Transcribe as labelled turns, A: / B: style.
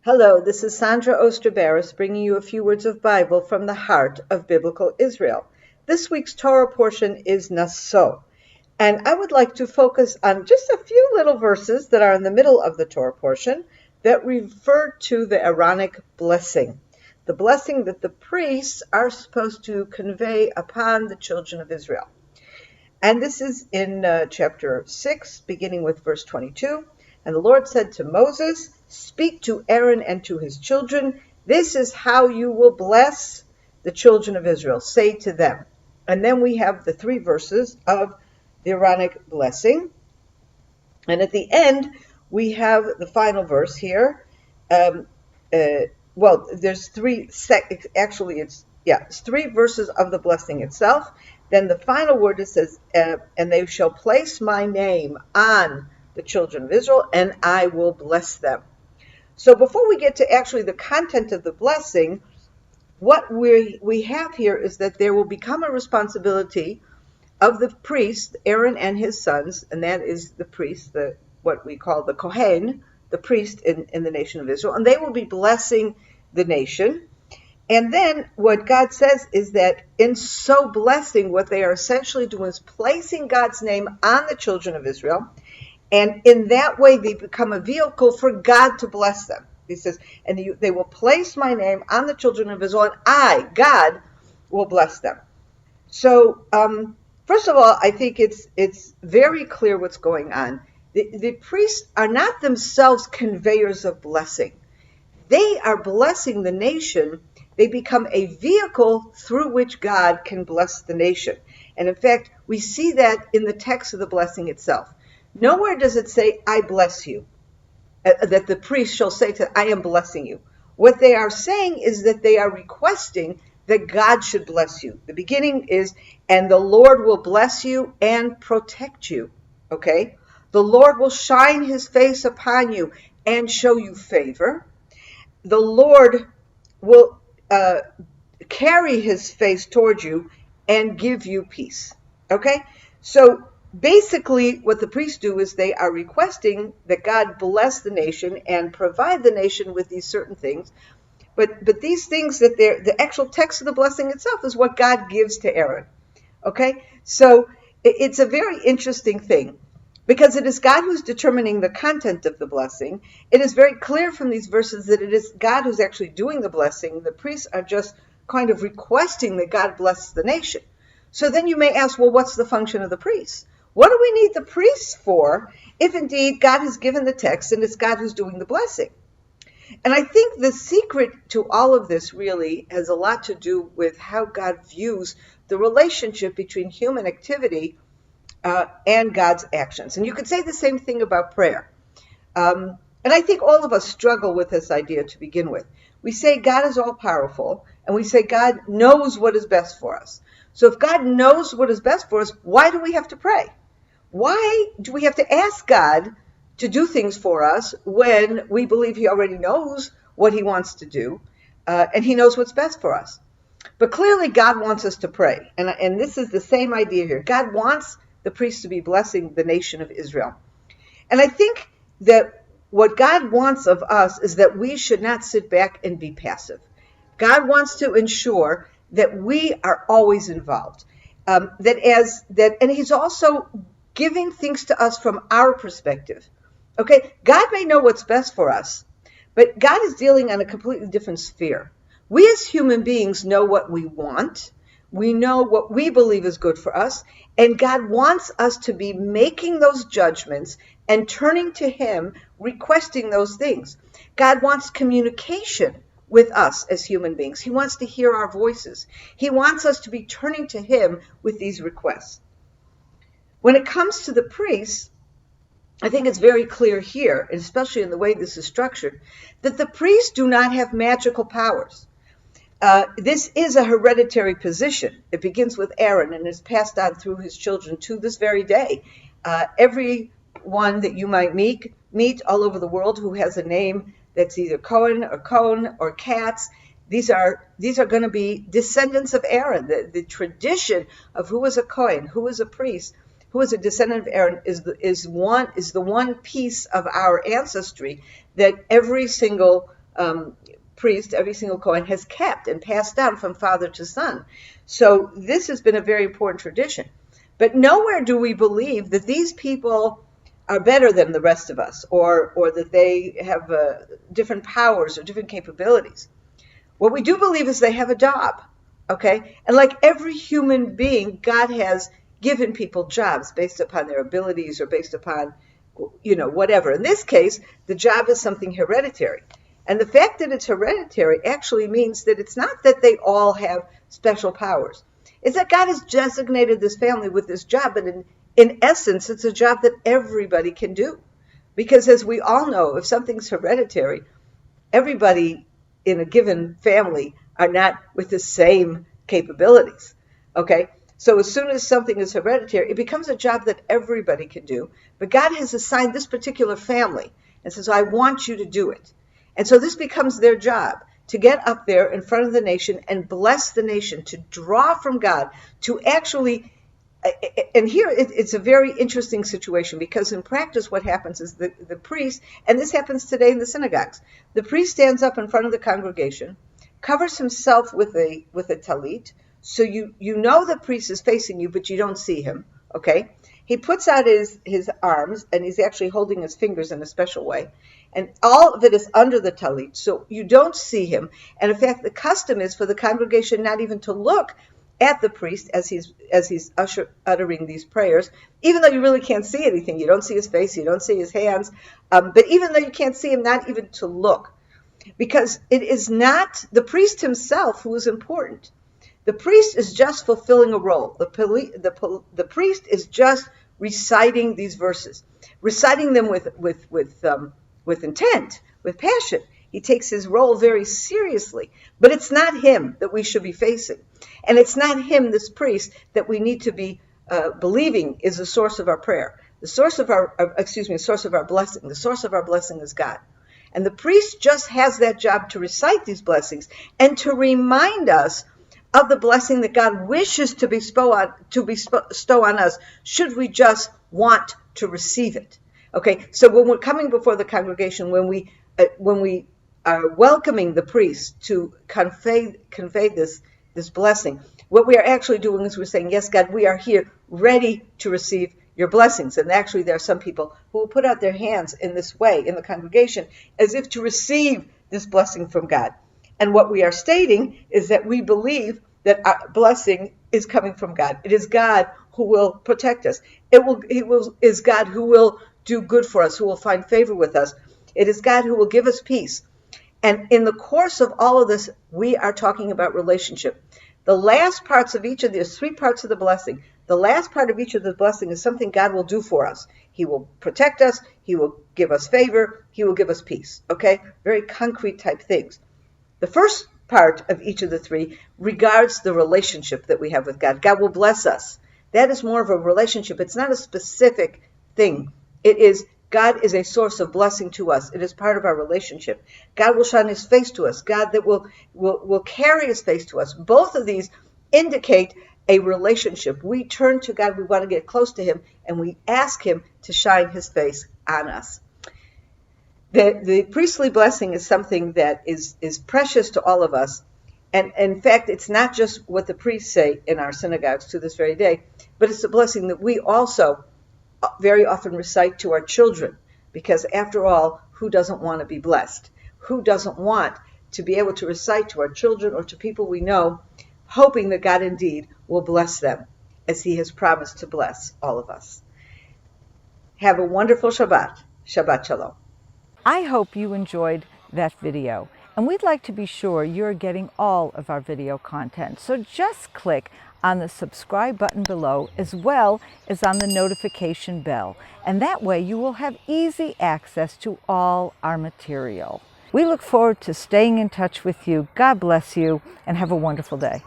A: Hello, this is Sondra Oster, Baras, bringing you a few words of Bible from the heart of Biblical Israel. This week's Torah portion is Naso, and I would like to focus on just a few little verses that are in the middle of the Torah portion that refer to the Aaronic blessing, the blessing that the priests are supposed to convey upon the children of Israel. And this is in chapter 6, beginning with verse 22. And the Lord said to Moses, "Speak to Aaron and to his children. This is how you will bless the children of Israel. Say to them." And then we have the 3 verses of the Aaronic blessing. And at the end, we have the final verse here. There's 3, it's 3 verses of the blessing itself. Then the final word, it says, and they shall place my name on the children of Israel, and I will bless them. So before we get to actually the content of the blessing, what we have here is that there will become a responsibility of the priest, Aaron and his sons, and that is the priest, what we call the Kohen, the priest in the nation of Israel, and they will be blessing the nation. And then what God says is that in so blessing, what they are essentially doing is placing God's name on the children of Israel. And in that way, they become a vehicle for God to bless them. He says, and they will place my name on the children of Israel, and I, God, will bless them. So, first of all, I think it's very clear what's going on. The priests are not themselves conveyors of blessing. They are blessing the nation. They become a vehicle through which God can bless the nation. And in fact, we see that in the text of the blessing itself. Nowhere does it say, "I bless you," that the priest shall say to, "I am blessing you." What they are saying is that they are requesting that God should bless you. The beginning is, and the Lord will bless you and protect you. Okay? The Lord will shine his face upon you and show you favor. The Lord will carry his face toward you and give you peace. Okay? So basically, what the priests do is they are requesting that God bless the nation and provide the nation with these certain things. But these things that the actual text of the blessing itself is what God gives to Aaron. Okay? So it's a very interesting thing because it is God who's determining the content of the blessing. It is very clear from these verses that it is God who's actually doing the blessing. The priests are just kind of requesting that God bless the nation. So then you may ask, well, what's the function of the priests? What do we need the priests for if indeed God has given the text and it's God who's doing the blessing? And I think the secret to all of this really has a lot to do with how God views the relationship between human activity and God's actions. And you could say the same thing about prayer. And I think all of us struggle with this idea to begin with. We say God is all-powerful, and we say God knows what is best for us. So if God knows what is best for us, why do we have to pray? Why do we have to ask God to do things for us when we believe he already knows what he wants to do and he knows what's best for us? But clearly God wants us to pray. And this is the same idea here. God wants the priests to be blessing the nation of Israel. And I think that what God wants of us is that we should not sit back and be passive. God wants to ensure that we are always involved. And he's also giving things to us from our perspective. Okay, God may know what's best for us, but God is dealing on a completely different sphere. We as human beings know what we want. We know what we believe is good for us, and God wants us to be making those judgments and turning to him, requesting those things. God wants communication with us as human beings. He wants to hear our voices. He wants us to be turning to him with these requests. When it comes to the priests, I think it's very clear here, and especially in the way this is structured, that the priests do not have magical powers. This is a hereditary position. It begins with Aaron and is passed on through his children to this very day. Everyone that you might meet all over the world who has a name that's either Cohen or Katz, these are going to be descendants of Aaron. The tradition of who is a Cohen, who is a priest, who is a descendant of Aaron is the one piece of our ancestry that every single priest, every single Kohen has kept and passed down from father to son. So this has been a very important tradition. But nowhere do we believe that these people are better than the rest of us, or that they have different powers or different capabilities. What we do believe is they have a job, okay? And like every human being, God has given people jobs based upon their abilities or based upon, whatever. In this case, the job is something hereditary. And the fact that it's hereditary actually means that it's not that they all have special powers. It's that God has designated this family with this job, but in essence, it's a job that everybody can do. Because as we all know, if something's hereditary, everybody in a given family are not with the same capabilities, okay? So as soon as something is hereditary, it becomes a job that everybody can do. But God has assigned this particular family and says, I want you to do it. And so this becomes their job, to get up there in front of the nation and bless the nation, to draw from God, to actually, and here it's a very interesting situation, because in practice what happens is the priest, and this happens today in the synagogues, the priest stands up in front of the congregation, covers himself with a talit, so you know the priest is facing you, but you don't see him, okay? He puts out his arms, and he's actually holding his fingers in a special way. And all of it is under the talit, so you don't see him. And in fact, the custom is for the congregation not even to look at the priest as he's uttering these prayers, even though you really can't see anything. You don't see his face, you don't see his hands. But even though you can't see him, not even to look. Because it is not the priest himself who is important. The priest is just fulfilling a role. The priest is just reciting these verses, reciting them with intent, with passion. He takes his role very seriously. But it's not him that we should be facing. And it's not him, this priest, that we need to be believing is the source of our prayer. The source of our blessing. The source of our blessing is God. And the priest just has that job to recite these blessings and to remind us of the blessing that God wishes to bestow on us, should we just want to receive it. Okay, so when we're coming before the congregation, when we are welcoming the priest to convey this blessing, what we are actually doing is we're saying, yes, God, we are here ready to receive your blessings. And actually there are some people who will put out their hands in this way in the congregation as if to receive this blessing from God. And what we are stating is that we believe that our blessing is coming from God. It is God who will protect us. It is God who will do good for us, who will find favor with us. It is God who will give us peace. And in the course of all of this, we are talking about relationship. The last parts of each of these 3 parts of the blessing, the last part of each of the blessing is something God will do for us. He will protect us. He will give us favor. He will give us peace. Okay? Very concrete type things. The first part of each of the 3 regards the relationship that we have with God. God will bless us. That is more of a relationship. It's not a specific thing. It is, God is a source of blessing to us. It is part of our relationship. God will shine his face to us. God that will carry his face to us. Both of these indicate a relationship. We turn to God. We want to get close to him, and we ask him to shine his face on us. The priestly blessing is something that is precious to all of us. And in fact, it's not just what the priests say in our synagogues to this very day, but it's a blessing that we also very often recite to our children. Because after all, who doesn't want to be blessed? Who doesn't want to be able to recite to our children or to people we know, hoping that God indeed will bless them as he has promised to bless all of us. Have a wonderful Shabbat. Shabbat Shalom.
B: I hope you enjoyed that video, and we'd like to be sure you're getting all of our video content. So just click on the subscribe button below, as well as on the notification bell, and that way you will have easy access to all our material. We look forward to staying in touch with you. God bless you, and have a wonderful day.